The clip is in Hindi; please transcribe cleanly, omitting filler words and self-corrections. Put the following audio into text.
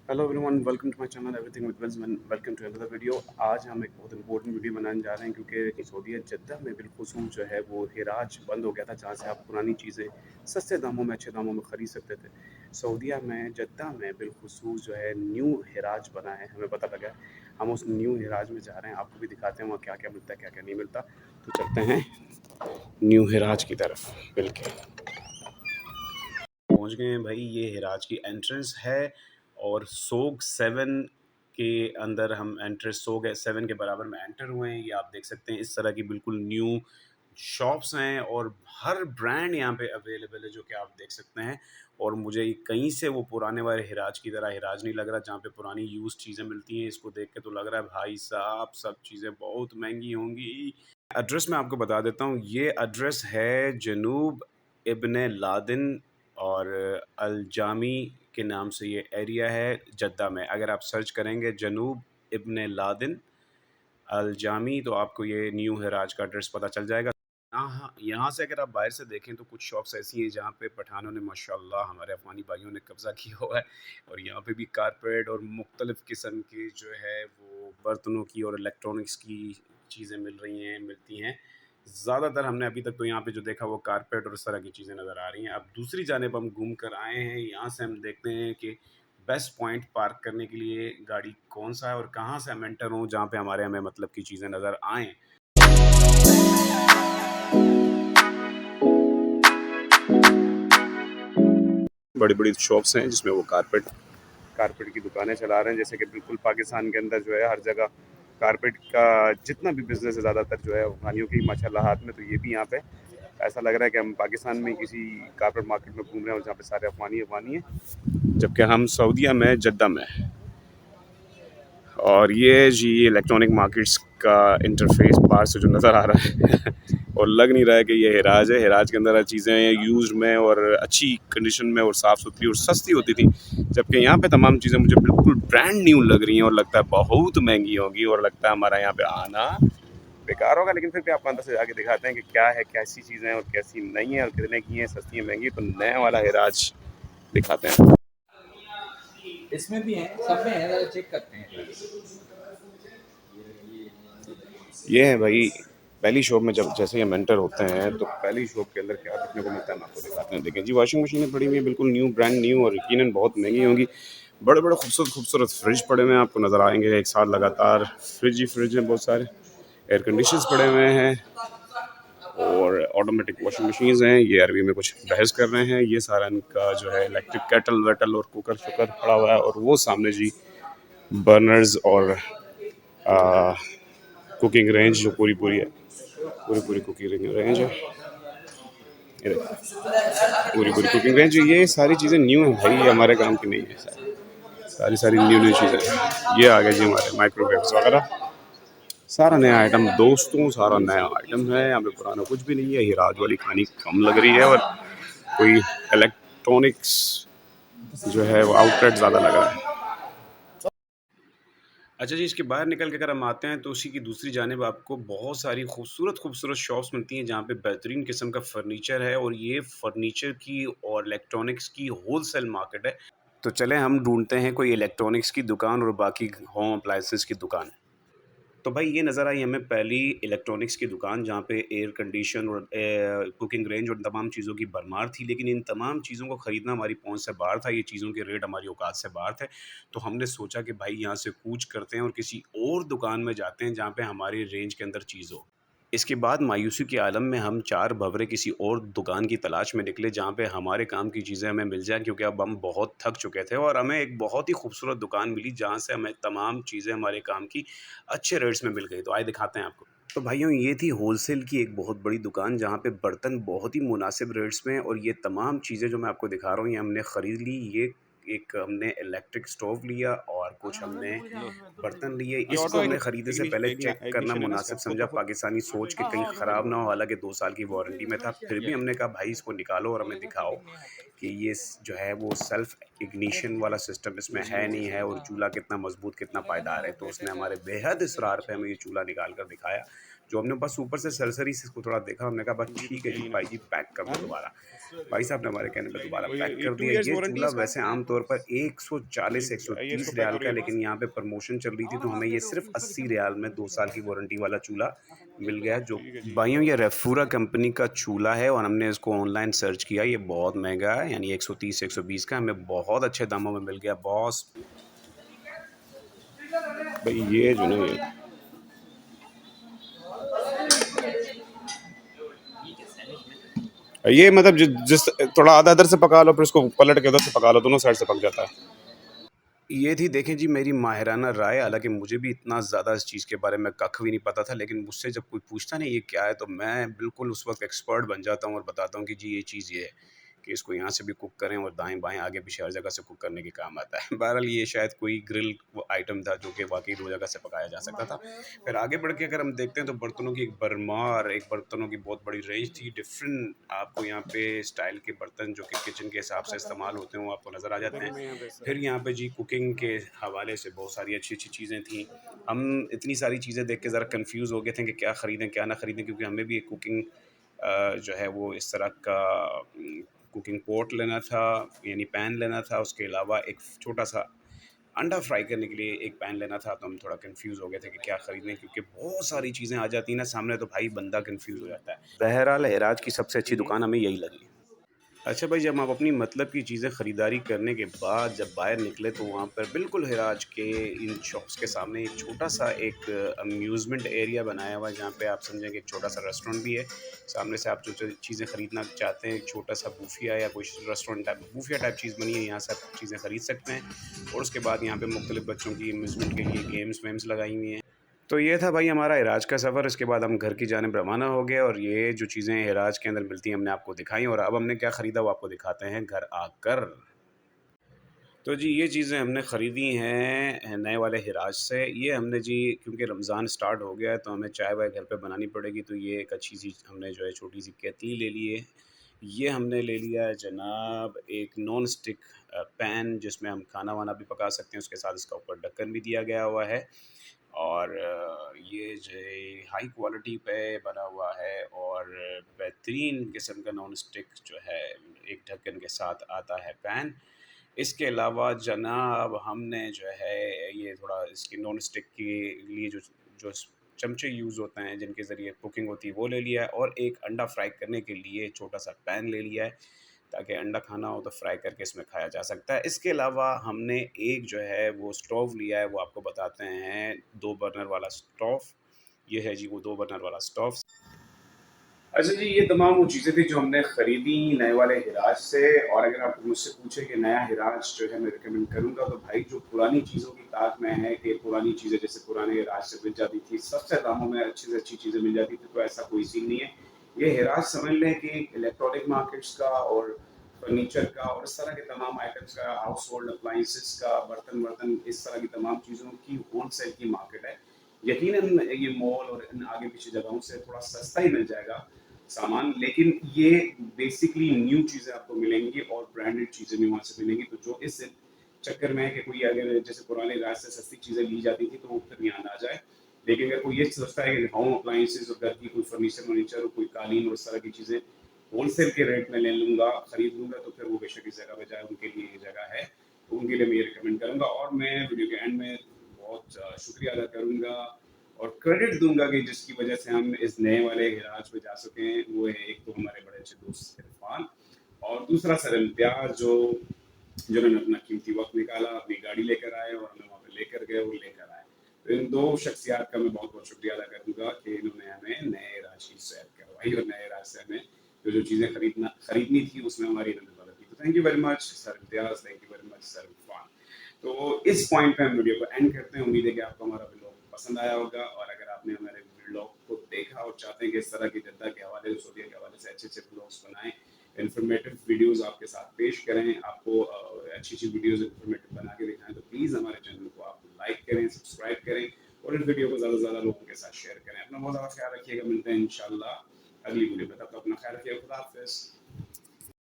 Hello everyone, welcome to my channel everything with Wills. Welcome to another video. आज हम एक बहुत इंपॉर्टेंट वीडियो बनाने जा रहे हैं क्योंकि सऊदी जद्दा में बिलखुसूस जो है वो हिराज बंद हो गया था, जहाँ से आप पुरानी चीज़ें सस्ते दामों में, अच्छे दामों में ख़रीद सकते थे। सऊदीया में जद्दा में बिलखुसूस जो है न्यू हिराज बना है, हमें पता लगा है। हम उस न्यू हिराज में जा रहे हैं, आपको भी दिखाते हैं वहाँ क्या क्या मिलता है, क्या क्या नहीं मिलता। तो चलते हैं न्यू हिराज की तरफ। बिल्कुल पहुंच गए हैं भाई। ये हिराज की एंट्रेंस है और सोग 7 के अंदर हम एंटर, सोग 7 के बराबर में एंटर हुए हैं। ये आप देख सकते हैं, इस तरह की बिल्कुल न्यू शॉप्स हैं और हर ब्रांड यहाँ पे अवेलेबल है, जो कि आप देख सकते हैं। और मुझे कहीं से वो पुराने वाले हिराज की तरह हिराज नहीं लग रहा, जहाँ पे पुरानी यूज चीज़ें मिलती हैं। इसको देख के तो लग रहा है भाई साहब सब चीज़ें बहुत महंगी होंगी। एड्रेस मैं आपको बता देता हूँ। ये एड्रेस है जनूब इब्न लादिन और अलजामी के नाम से ये एरिया है जद्दा में। अगर आप सर्च करेंगे जनूब इब्न लादिन अलजामी तो आपको ये न्यू हिराज का एड्रेस पता चल जाएगा। यहाँ से अगर आप बाहर से देखें तो कुछ शॉप्स ऐसी हैं जहाँ पे पठानों ने माशाल्लाह हमारे अफ़गानी भाइयों ने कब्ज़ा किया हुआ है। और यहाँ पे भी कारपेट और मुख्तलिफ़ किस्म की जो है वो बर्तनों की और इलेक्ट्रॉनिक्स की चीज़ें मिलती हैं। ज़्यादातर हमने अभी तक तो यहाँ पे जो देखा वो कारपेट और इस तरह की चीज़ें नज़र आ रही हैं। अब दूसरी जानिब हम घूम कर आए हैं, यहाँ से हम देखते हैं कि बेस्ट पॉइंट पार्क करने के लिए गाड़ी कौन सा है और कहाँ से हम एंटर हों जहाँ पे हमें मतलब की चीज़ें नज़र आएँ। बड़ी-बड़ी शॉप्स हैं जिसमें वो कारपेट की दुकानें चला रहे हैं। जैसे कि बिल्कुल पाकिस्तान के अंदर जो है हर जगह कारपेट का जितना भी बिज़नेस है ज़्यादातर जो है अफ़गानियों की माशाल्लाह हाथ में। तो ये भी यहाँ पे ऐसा लग रहा है कि हम पाकिस्तान में किसी कारपेट मार्केट में घूम रहे हैं और जहाँ पे सारे अफ़गानी हैं, जबकि हम सऊदीया में जद्दा में। और ये जी इलेक्ट्रॉनिक मार्केट्स का इंटरफेस बाहर से जो नज़र आ रहा है और लग नहीं रहा है कि ये हिराज है। हिराज के अंदर चीज़ें यूज्ड में और अच्छी कंडीशन में और साफ़ सुथरी और सस्ती होती थी, जबकि यहाँ पे तमाम चीज़ें मुझे बिल्कुल ब्रांड न्यू लग रही हैं और लगता है बहुत महंगी होगी और लगता है हमारा यहाँ पे आना बेकार होगा। लेकिन फिर भी आपको अंदर से जाके दिखाते हैं कि क्या है, कैसी चीज़ें हैं और कैसी नहीं है और कितने की हैं, सस्ती है महंगी। तो नया वाला हिराज दिखाते हैं। इसमें भी है, सब में है, जरा चेक करते हैं। ये है भाई पहली शॉप में। जब जैसे ही हम एंटर होते हैं तो पहली शॉप के अंदर क्या देखने को मिलता है, हम आपको दिखाते हैं। देखें जी, वॉशिंग मशीनें पड़ी हुई हैं बिल्कुल न्यू, ब्रांड न्यू और यकीनन बहुत महंगी होंगी। बड़े बड़े खूबसूरत खूबसूरत फ्रिज पड़े हुए हैं, आपको नज़र आएंगे। एक साथ लगातार फ्रिज ही फ्रिज हैं, बहुत सारे एयर कंडीशनर्स पड़े हुए हैं और ऑटोमेटिक वॉशिंग मशीन्स हैं। ये अरबी में कुछ बहस कर रहे हैं। ये सारा इनका जो है इलेक्ट्रिक केटल वेटल और कुकर शुकर पड़ा हुआ है। और वो सामने जी बर्नर्स और कुकिंग रेंज जो पूरी पूरी है, पूरी कुकिंग रेंज है। ये देखो, पूरी कुकिंग रेंज। ये सारी चीज़ें न्यू हैं भाई, ये हमारे काम की नहीं है। सारी न्यू न्यू चीज़ें हैं। ये आ गए जी हमारे माइक्रोवेव्स वगैरह, सारा नया आइटम दोस्तों, सारा नया आइटम है। यहाँ पे पुराना कुछ भी नहीं है। हिराज वाली खानी कम लग रही है और कोई इलेक्ट्रॉनिक्स जो है वो आउटलेट ज़्यादा लग रहा है। अच्छा जी, इसके बाहर निकल के अगर हम आते हैं तो उसी की दूसरी जानिब आपको बहुत सारी खूबसूरत शॉप्स मिलती हैं जहाँ पे बेहतरीन किस्म का फर्नीचर है। और ये फर्नीचर की और इलेक्ट्रॉनिक्स की होलसेल मार्केट है। तो चलें हम ढूंढते हैं कोई इलेक्ट्रॉनिक्स की दुकान और बाकी होम अप्लायंसेस की दुकान। तो भाई ये नज़र आई हमें पहली इलेक्ट्रॉनिक्स की दुकान, जहाँ पे एयर कंडीशन और कुकिंग रेंज और तमाम चीज़ों की भरमार थी। लेकिन इन तमाम चीज़ों को ख़रीदना हमारी पहुंच से बाहर था, ये चीज़ों के रेट हमारी औकात से बाहर थे। तो हमने सोचा कि भाई यहाँ से कूच करते हैं और किसी और दुकान में जाते हैं जहाँ पे हमारी रेंज के अंदर चीज़ हो। इसके बाद मायूसी के आलम में हम चार भंवरे किसी और दुकान की तलाश में निकले जहाँ पे हमारे काम की चीज़ें हमें मिल जाएँ, क्योंकि अब हम बहुत थक चुके थे। और हमें एक बहुत ही खूबसूरत दुकान मिली जहाँ से हमें तमाम चीज़ें हमारे काम की अच्छे रेट्स में मिल गई। तो आइए दिखाते हैं आपको। तो भाइयों ये थी होलसेल की एक बहुत बड़ी दुकान जहाँ पे बर्तन बहुत ही मुनासिब रेट्स में, और ये तमाम चीज़ें जो मैं आपको दिखा रहा हूँ ये हमने ख़रीद ली। ये एक हमने इलेक्ट्रिक स्टोव लिया और कुछ हमने लो बर्तन लिए। ये इस ऑटो चीज़ को हमने खरीदने से पहले चेक करना इग्निशन है ना इसका मुनासिब खुद समझा, ब खुद पाकिस्तानी सोच के कहीं ख़राब ना हो, हालाँकि 2 साल की वारंटी में था। फिर किया भी है हमने कहा भाई इसको निकालो और हमें बोलेगा दिखाओ फिटिंग नहीं होता है कि ये जो है वो सेल्फ इग्निशन वाला सिस्टम इसमें है नहीं है, और चूल्हा कितना मजबूत कितना बोलेगा ना पायदार है। वो तो बेटे उसने का हमारे बेहद तेरे इसरार पे अच्छा हमें ये चूल्हा निकाल कर दिखाया, जो हमने बस ऊपर से सरसरी से इसको थोड़ा देखा। हमने कहा बस ये तो ठीक है जी तेल ही ना भाई जी, पैक कर दो दोबारा। भाई साहब ने हमारे कहने पे दोबारा और पैक ये कर 2 दिया। इयर्स ये वारंटी है चूल्हा इसका वैसे आम तौर पर 140 से ये इसको 130 पैक रियाल करो का है, ये लेकिन यहाँ पे प्रमोशन चल रही थी तो हमें ये सिर्फ 80 रियाल में 2 साल की वारंटी वाला चूल्हा मिल गया। जो ठीक है जी भाइयों ये रेफूरा कंपनी का चूल्हा है और हमने इसको ऑनलाइन सर्च किया, ये बहुत महंगा है, यानी 130 से 120 का। हमें बहुत अच्छे दामों में मिल गया बॉस। भाई ये जो ना ये मतलब जिस थोड़ा आधा इधर से पका लो फिर उसको पलट के उधर से पका लो, दोनों साइड से पक जाता है। ये थी देखें जी मेरी माहिराना राय। हालाँकि मुझे भी इतना ज़्यादा इस चीज़ के बारे में कख भी नहीं पता था, लेकिन मुझसे जब कोई पूछता ना ये क्या है, तो मैं बिल्कुल उस वक़्त एक्सपर्ट बन जाता हूँ और बताता हूँ कि जी ये चीज़ ये है, कि इसको यहाँ से भी कुक करें और दाएँ-बाएँ आगे-पीछे हर जगह से कुक करने के काम आता है। बहरहाल ये शायद कोई ग्रिल वो आइटम था जो कि वाक़ई 2 जगह से पकाया जा सकता था। फिर आगे बढ़ के अगर हम देखते हैं तो बर्तनों की एक भरमार, एक बर्तनों की बहुत बड़ी रेंज थी। डिफ़रेंट आपको यहाँ पे स्टाइल के बर्तन जो कि किचन के हिसाब से इस्तेमाल होते हैं वो आपको नज़र आ जाते हैं। फिर यहाँ पे जी कुकिंग के हवाले से बहुत सारी अच्छी-अच्छी चीज़ें थी। हम इतनी सारी चीज़ें देख के ज़रा कन्फ्यूज़ हो गए थे कि क्या ख़रीदें, क्या ना ख़रीदें, क्योंकि हमें भी एक कुकिंग जो है वो इस तरह का कुकिंग पॉट लेना था, यानी पैन लेना था। उसके अलावा एक छोटा-सा अंडा फ्राई करने के लिए एक पैन लेना था। तो हम थोड़ा कन्फ्यूज़ हो गए थे कि क्या ख़रीदें, क्योंकि बहुत सारी चीज़ें आ जाती हैं ना सामने, तो भाई बंदा कन्फ्यूज़ हो जाता है। बहरहाल हिराज की सबसे अच्छी दुकान हमें यही लगी। अच्छा भाई, जब आप अपनी मतलब की चीज़ें ख़रीदारी करने के बाद जब बाहर निकले तो वहाँ पर बिल्कुल हिराज के इन शॉप्स के सामने एक छोटा-सा एक अम्यूज़मेंट एरिया बनाया हुआ है, जहाँ पे आप समझें कि एक छोटा-सा रेस्टोरेंट भी है। सामने से आप जो चीज़ें ख़रीदना चाहते हैं, एक छोटा-सा बूफिया या कोई रेस्टोरेंट टाइप बूफिया टाइप चीज़ बनी है, यहाँ से आप चीज़ें ख़रीद सकते हैं। और उसके बाद यहाँ पे मुख्तलिफ़ बच्चों की अम्यूज़मेंट के लिए गेम्स-वेम्स लगाई हुई हैं। तो ये था भाई हमारा इराज का सफ़र। इसके बाद हम घर की जानिब रवाना हो गए और ये जो चीज़ें इराज के अंदर मिलती हैं हमने आपको दिखाई, और अब हमने क्या ख़रीदा वो आपको दिखाते हैं घर आकर। तो जी ये चीज़ें हमने ख़रीदी हैं नए वाले हिराज से। ये हमने जी, क्योंकि रमज़ान स्टार्ट हो गया है तो हमें चाय वाय घर पे बनानी पड़ेगी, तो ये एक अच्छी सी हमने जो है छोटी सी केतली ले ली है। ये हमने ले लिया है जनाब एक नॉन स्टिक पैन, जिसमें हम खाना वाना भी पका सकते हैं। उसके साथ इसका ऊपर ढक्कन भी दिया गया हुआ है। और ये जो है हाई क्वालिटी पे बना हुआ है और बेहतरीन किस्म का नॉन स्टिक जो है एक ढक्कन के साथ आता है पैन। इसके अलावा जनाब हमने जो है ये थोड़ा इसकी नॉन स्टिक के लिए जो चमचे यूज़ होते हैं जिनके ज़रिए कुकिंग होती है वो ले लिया है, और एक अंडा फ्राई करने के लिए छोटा सा पैन ले लिया है, ताकि अंडा खाना हो तो फ्राई करके इसमें खाया जा सकता है। इसके अलावा हमने एक जो है वो स्टोव लिया है, वो आपको बताते हैं 2 बर्नर वाला स्टोव। ये है जी वो 2 बर्नर वाला स्टोव। अच्छा जी, ये तमाम वो चीज़ें थी जो हमने खरीदी नए वाले हिराज से। और अगर आप मुझसे पूछे कि नया हिराज जो है मैं रिकमेंड करूँगा, तो भाई जो पुरानी चीज़ों की ताक में है कि पुरानी चीज़ें जैसे पुराने हिराज से मिल जाती थी, सस्ते दामों में अच्छी से अच्छी चीज़ें मिल जाती थी, तो ऐसा कोई सीन नहीं है। ये हिराज समझ लें कि इलेक्ट्रॉनिक मार्केट्स का और फर्नीचर का और इस तरह के तमाम आइटम्स का, हाउस होल्ड अप्लाइंसेस का, बर्तन-वर्तन इस तरह की तमाम चीज़ों की होलसेल की मार्केट है। यकीनन ये मॉल और इन आगे-पीछे जगहों से थोड़ा सस्ता ही मिल जाएगा सामान, लेकिन ये बेसिकली न्यू चीज़ें आपको मिलेंगी और ब्रांडेड चीज़ें भी वहाँ से मिलेंगी। तो जो इस चक्कर में है कि कोई अगर जैसे पुराने राज से सस्ती चीज़ें ली जाती थी तो वो फिर यहाँ ना जाए। लेकिन अगर कोई ये सोचता है कि होम अप्लाइंसेस और घर की कोई फर्नीचर और कोई कालीन और इस तरह की चीज़ें होलसेल के रेट में ले लूँगा, खरीद लूँगा, तो फिर वो बेशक इस जगह पे जाए, उनके लिए ये जगह है। तो उनके लिए मैं ये रिकमेंड करूँगा। और मैं वीडियो के एंड में बहुत शुक्रिया अदा करूँगा और क्रेडिट दूँगा कि जिसकी वजह से हम इस नए वाले हिराज पे जा सके हैं, वो है एक तो हमारे बड़े अच्छे दोस्त इरफान, और दूसरा सर इम्तियाज़ जिन्होंने अपना कीमती वक़्त निकाला, अपनी गाड़ी लेकर आए और हमें वहाँ पे लेकर गए और लेकर आए। तो इन 2 शख्सियात का मैं बहुत-बहुत शुक्रिया अदा करूँगा कि इन्होंने हमें नए राज की सैर करवाई और नए राज से हमें जो चीज़ें खरीदनी थी उसमें हमारी इन्होंने मदद की। तो thank you very much sir Imtiaz, thank you very much sir Irfan. तो इस पॉइंट पे हम वीडियो को एंड करते हैं। उम्मीद है कि आपको हमारा व्लॉग पसंद आया होगा, और अगर आपने हमारे व्लॉग को देखा और चाहते हैं कि इस तरह की जद्दा के हवाले से, सऊदीया के हवाले से अच्छे-अच्छे व्लॉग्स बनाएं, इन्फॉर्मेटिव वीडियोस आपके साथ पेश करें, आपको अच्छी-अच्छी वीडियोस इन्फॉर्मेटिव बना के दिखाएं, तो प्लीज़ हमारे चैनल को करें, सब्सक्राइब करें और इस वीडियो को ज़्यादा से ज़्यादा लोगों के साथ शेयर करें। अपना बहुत ज़्यादा ख्याल रखिएगा, मिलते हैं इंशाल्लाह